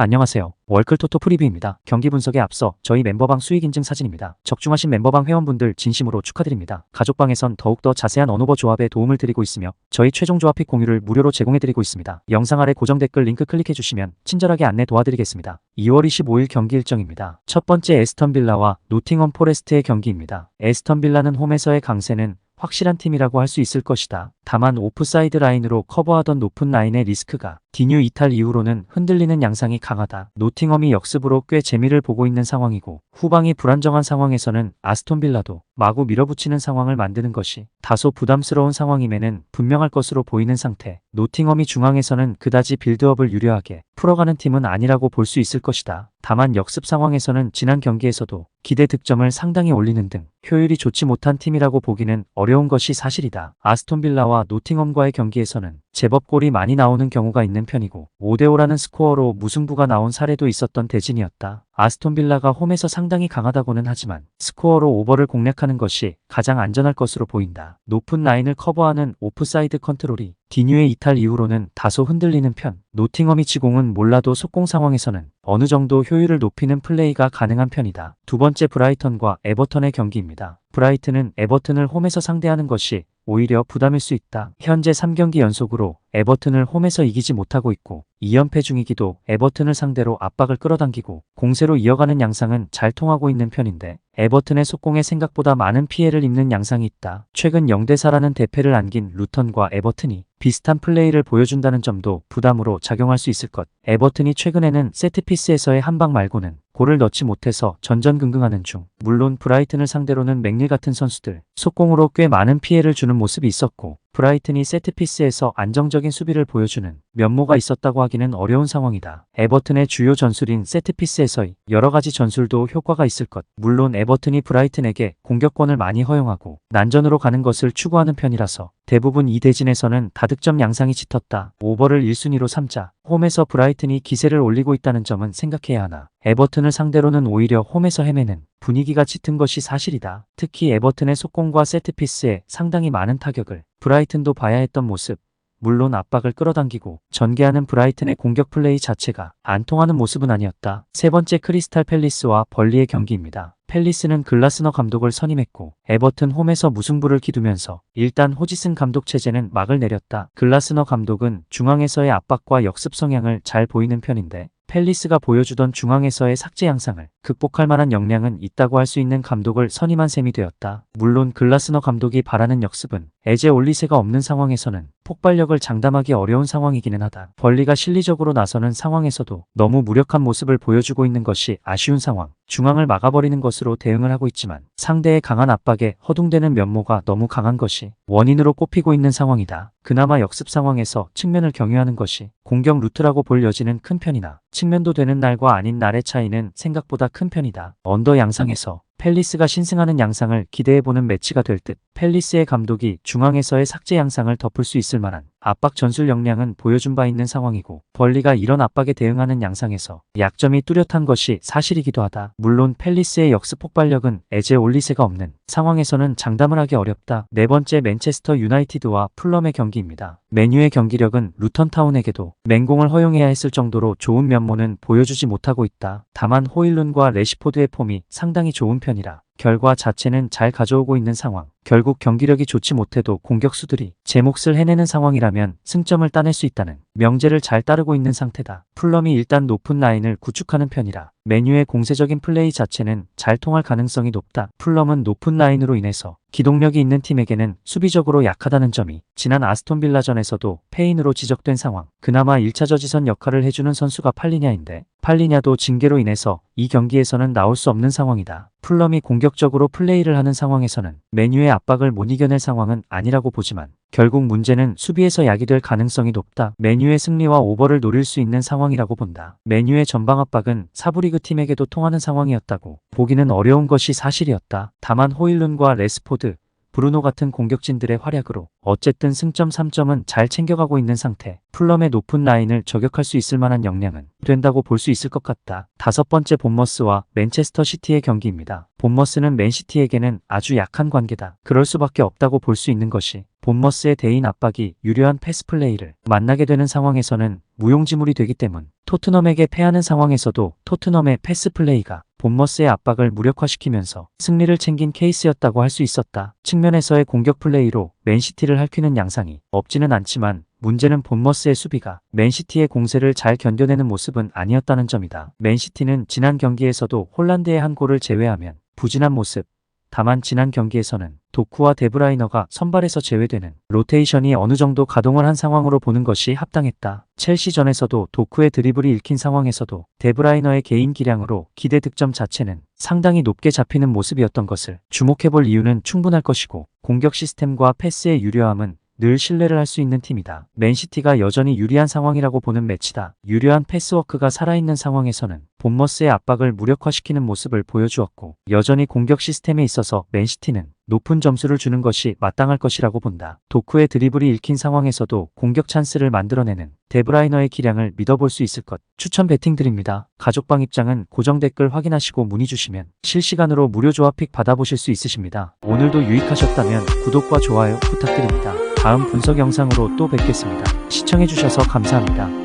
안녕하세요. 월클토토 프리뷰입니다. 경기 분석에 앞서 저희 멤버방 수익 인증 사진입니다. 적중하신 멤버방 회원분들 진심으로 축하드립니다. 가족방에선 더욱더 자세한 언오버 조합에 도움을 드리고 있으며 저희 최종 조합 픽 공유를 무료로 제공해드리고 있습니다. 영상 아래 고정 댓글 링크 클릭해주시면 친절하게 안내 도와드리겠습니다. 2월 25일 경기 일정입니다. 첫 번째 에스턴 빌라와 노팅엄 포레스트의 경기입니다. 에스턴 빌라는 홈에서의 강세는 확실한 팀이라고 할 수 있을 것이다. 다만 오프사이드 라인으로 커버하던 높은 라인의 리스크가 디뉴 이탈 이후로는 흔들리는 양상이 강하다. 노팅엄이 역습으로 꽤 재미를 보고 있는 상황이고 후방이 불안정한 상황에서는 아스톤 빌라도 마구 밀어붙이는 상황을 만드는 것이 다소 부담스러운 상황임에는 분명할 것으로 보이는 상태. 노팅엄이 중앙에서는 그다지 빌드업을 유려하게 풀어가는 팀은 아니라고 볼 수 있을 것이다. 다만 역습 상황에서는 지난 경기에서도 기대 득점을 상당히 올리는 등 효율이 좋지 못한 팀이라고 보기는 어려운 것이 사실이다. 아스톤 빌라와 노팅엄과의 경기에서는 제법 골이 많이 나오는 경우가 있는 편이고 5대5라는 스코어로 무승부가 나온 사례도 있었던 대진이었다. 아스톤 빌라가 홈에서 상당히 강하다고는 하지만 스코어로 오버를 공략하는 것이 가장 안전할 것으로 보인다. 높은 라인을 커버하는 오프사이드 컨트롤이 디뉴의 이탈 이후로는 다소 흔들리는 편. 노팅엄이 지공은 몰라도 속공 상황에서는 어느 정도 효율을 높이는 플레이가 가능한 편이다. 두 번째 브라이턴과 에버턴의 경기입니다. 브라이튼은 에버튼을 홈에서 상대하는 것이 오히려 부담일 수 있다. 현재 3경기 연속으로 에버튼을 홈에서 이기지 못하고 있고 2연패 중이기도 에버튼을 상대로 압박을 끌어당기고 공세로 이어가는 양상은 잘 통하고 있는 편인데 에버튼의 속공에 생각보다 많은 피해를 입는 양상이 있다. 최근 0대4라는 대패를 안긴 루턴과 에버튼이 비슷한 플레이를 보여준다는 점도 부담으로 작용할 수 있을 것. 에버튼이 최근에는 세트피스에서의 한방 말고는 골을 넣지 못해서 전전긍긍하는 중. 물론 브라이튼을 상대로는 맥릴 같은 선수들 속공으로 꽤 많은 피해를 주는 모습이 있었고 브라이튼이 세트피스에서 안정적인 수비를 보여주는 면모가 있었다고 하기는 어려운 상황이다. 에버튼의 주요 전술인 세트피스에서의 여러가지 전술도 효과가 있을 것. 물론 에버튼이 브라이튼에게 공격권을 많이 허용하고 난전으로 가는 것을 추구하는 편이라서 대부분 이 대진에서는 다득점 양상이 짙었다. 오버를 1순위로 삼자 홈에서 브라이튼이 기세를 올리고 있다는 점은 생각해야 하나 에버튼을 상대로는 오히려 홈에서 헤매는 분위기가 짙은 것이 사실이다. 특히 에버튼의 속공과 세트피스에 상당히 많은 타격을 브라이튼도 봐야 했던 모습. 물론 압박을 끌어당기고 전개하는 브라이튼의 공격 플레이 자체가 안 통하는 모습은 아니었다. 세 번째 크리스탈 팰리스와 벌리의 경기입니다. 팰리스는 글라스너 감독을 선임했고 에버튼 홈에서 무승부를 기두면서 일단 호지슨 감독 체제는 막을 내렸다. 글라스너 감독은 중앙에서의 압박과 역습 성향을 잘 보이는 편인데 팰리스가 보여주던 중앙에서의 삭제 양상을 극복할 만한 역량은 있다고 할 수 있는 감독을 선임한 셈이 되었다. 물론 글라스너 감독이 바라는 역습은 에제 올리세가 없는 상황에서는 폭발력을 장담하기 어려운 상황이기는 하다. 벌리가 실리적으로 나서는 상황에서도 너무 무력한 모습을 보여주고 있는 것이 아쉬운 상황. 중앙을 막아버리는 것으로 대응을 하고 있지만 상대의 강한 압박에 허둥대는 면모가 너무 강한 것이 원인으로 꼽히고 있는 상황이다. 그나마 역습 상황에서 측면을 경유하는 것이 공격 루트라고 볼 여지는 큰 편이나 측면도 되는 날과 아닌 날의 차이는 생각보다 큰 편이다. 언더 양상에서 팰리스가 신승하는 양상을 기대해보는 매치가 될 듯. 팰리스의 감독이 중앙에서의 삭제 양상을 덮을 수 있을 만한 압박 전술 역량은 보여준 바 있는 상황이고 벌리가 이런 압박에 대응하는 양상에서 약점이 뚜렷한 것이 사실이기도 하다. 물론 팰리스의 역습 폭발력은 에제 올리세가 없는 상황에서는 장담을 하기 어렵다. 네 번째 맨체스터 유나이티드와 풀럼의 경기입니다. 맨유의 경기력은 루턴타운에게도 맹공을 허용해야 했을 정도로 좋은 면모는 보여주지 못하고 있다. 다만 호일룬과 레시포드의 폼이 상당히 좋은 편이라 결과 자체는 잘 가져오고 있는 상황. 결국 경기력이 좋지 못해도 공격수들이 제 몫을 해내는 상황이라면 승점을 따낼 수 있다는 명제를 잘 따르고 있는 상태다. 풀럼이 일단 높은 라인을 구축하는 편이라 맨유의 공세적인 플레이 자체는 잘 통할 가능성이 높다. 풀럼은 높은 라인으로 인해서 기동력이 있는 팀에게는 수비적으로 약하다는 점이 지난 아스톤 빌라전에서도 페인으로 지적된 상황. 그나마 1차 저지선 역할을 해주는 선수가 팔리냐인데 팔리냐도 징계로 인해서 이 경기에서는 나올 수 없는 상황이다. 풀럼이 공격적으로 플레이를 하는 상황에서는 맨유의 압박을 못 이겨낼 상황은 아니라고 보지만 결국 문제는 수비에서 야기될 가능성이 높다. 맨유의 승리와 오버를 노릴 수 있는 상황이라고 본다. 맨유의 전방 압박은 사부리그 팀에게도 통하는 상황이었다고 보기는 어려운 것이 사실이었다. 다만 호일룬과 레스포드, 브루노 같은 공격진들의 활약으로 어쨌든 승점 3점은 잘 챙겨가고 있는 상태. 풀럼의 높은 라인을 저격할 수 있을 만한 역량은 된다고 볼 수 있을 것 같다. 다섯 번째 본머스와 맨체스터 시티의 경기입니다. 본머스는 맨시티에게는 아주 약한 관계다. 그럴 수밖에 없다고 볼 수 있는 것이 본머스의 대인 압박이 유려한 패스 플레이를 만나게 되는 상황에서는 무용지물이 되기 때문 토트넘에게 패하는 상황에서도 토트넘의 패스 플레이가 본머스의 압박을 무력화시키면서 승리를 챙긴 케이스였다고 할 수 있었다. 측면에서의 공격 플레이로 맨시티를 핥히는 양상이 없지는 않지만 문제는 본머스의 수비가 맨시티의 공세를 잘 견뎌내는 모습은 아니었다는 점이다. 맨시티는 지난 경기에서도 홀란드의 한 골을 제외하면 부진한 모습. 다만 지난 경기에서는 도쿠와 데브라이너가 선발에서 제외되는 로테이션이 어느 정도 가동을 한 상황으로 보는 것이 합당했다. 첼시전에서도 도쿠의 드리블이 읽힌 상황에서도 데브라이너의 개인 기량으로 기대 득점 자체는 상당히 높게 잡히는 모습이었던 것을 주목해볼 이유는 충분할 것이고 공격 시스템과 패스의 유려함은 늘 신뢰를 할 수 있는 팀이다. 맨시티가 여전히 유리한 상황이라고 보는 매치다. 유려한 패스워크가 살아있는 상황에서는 본머스의 압박을 무력화시키는 모습을 보여주었고 여전히 공격 시스템에 있어서 맨시티는 높은 점수를 주는 것이 마땅할 것이라고 본다. 도쿠의 드리블이 읽힌 상황에서도 공격 찬스를 만들어내는 데브라이너의 기량을 믿어볼 수 있을 것. 추천 배팅 드립니다. 가족방 입장은 고정 댓글 확인하시고 문의 주시면 실시간으로 무료 조합픽 받아보실 수 있으십니다. 오늘도 유익하셨다면 구독과 좋아요 부탁드립니다. 다음 분석 영상으로 또 뵙겠습니다. 시청해주셔서 감사합니다.